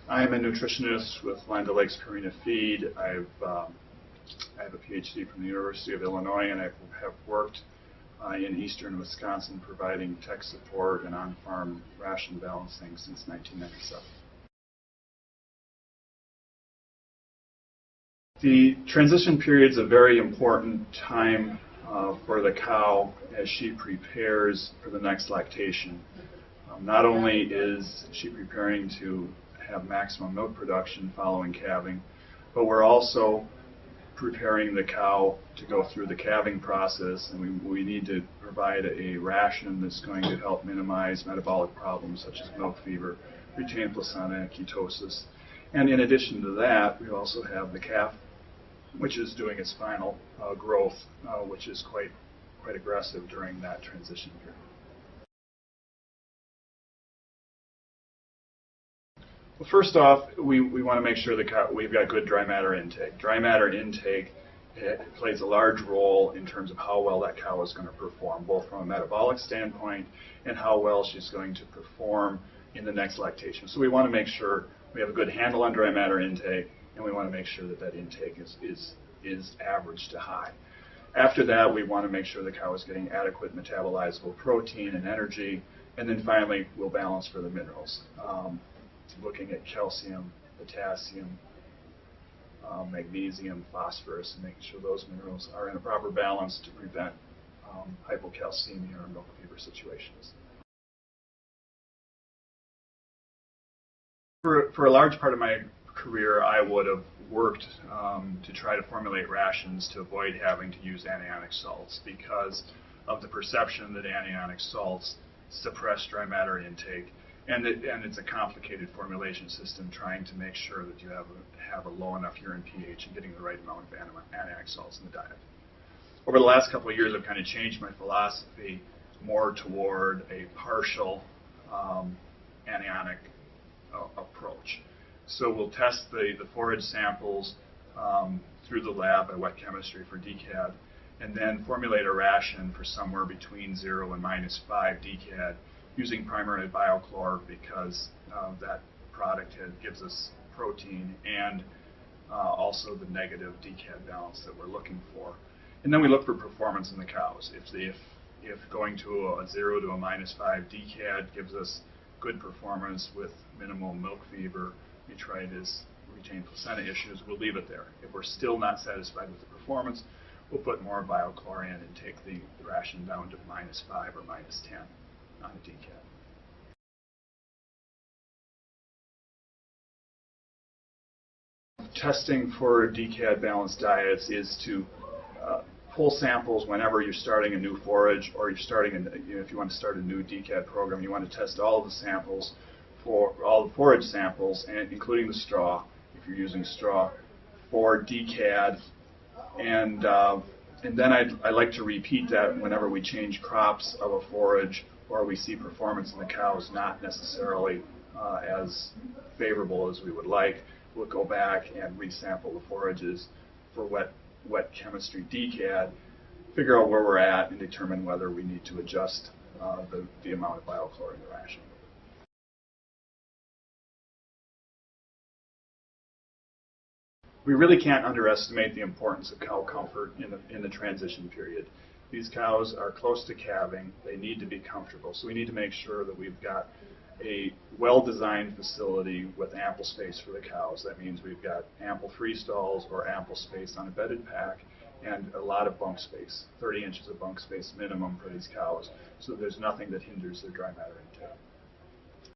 I am a nutritionist with Land O'Lakes Purina Feed. I have a PhD from the University of Illinois, and I have worked in eastern Wisconsin providing tech support and on-farm ration balancing since 1997. The transition period is a very important time for the cow as she prepares for the next lactation. Not only is she preparing to have maximum milk production following calving, but we're also preparing the cow to go through the calving process, and we need to provide a ration that's going to help minimize metabolic problems such as milk fever, retained placenta, ketosis. And in addition to that, we also have the calf, which is doing its final growth, which is quite aggressive during that transition period. Well, first off, we want to make sure we've got good dry matter intake. Dry matter intake plays a large role in terms of how well that cow is going to perform, both from a metabolic standpoint and how well she's going to perform in the next lactation. So we want to make sure we have a good handle on dry matter intake, and we want to make sure that intake is average to high. After that, we want to make sure the cow is getting adequate metabolizable protein and energy, and then finally we'll balance for the minerals. Looking at calcium, potassium, magnesium, phosphorus, and making sure those minerals are in a proper balance to prevent hypocalcemia or milk fever situations. For a large part of my career, I would have worked to try to formulate rations to avoid having to use anionic salts because of the perception that anionic salts suppress dry matter intake. And it's a complicated formulation system trying to make sure that you have a low enough urine pH and getting the right amount of anionic salts in the diet. Over the last couple of years, I've kind of changed my philosophy more toward a partial anionic approach. So we'll test the forage samples through the lab by wet chemistry for DCAD, and then formulate a ration for somewhere between 0 and -5 DCAD, using primarily biochlor because that product gives us protein and also the negative DCAD balance that we're looking for. And then we look for performance in the cows. If going to a 0 to a -5 DCAD gives us good performance with minimal milk fever, metritis, retained placenta issues, we'll leave it there. If we're still not satisfied with the performance, we'll put more biochlor in and take the ration down to -5 or -10 on a DCAD. Testing for DCAD balanced diets is to pull samples whenever you're starting a new forage, or if you want to start a new DCAD program, you want to test all of the samples for all the forage samples, and including the straw, if you're using straw, for DCAD. And then I like to repeat that whenever we change crops of a forage or we see performance in the cows not necessarily as favorable as we would like. We'll go back and resample the forages for wet chemistry DCAD, figure out where we're at, and determine whether we need to adjust the amount of biochlor in the ration. We really can't underestimate the importance of cow comfort in the transition period. These cows are close to calving. They need to be comfortable. So we need to make sure that we've got a well-designed facility with ample space for the cows. That means we've got ample free stalls or ample space on a bedded pack and a lot of bunk space, 30 inches of bunk space minimum for these cows, so there's nothing that hinders their dry matter intake.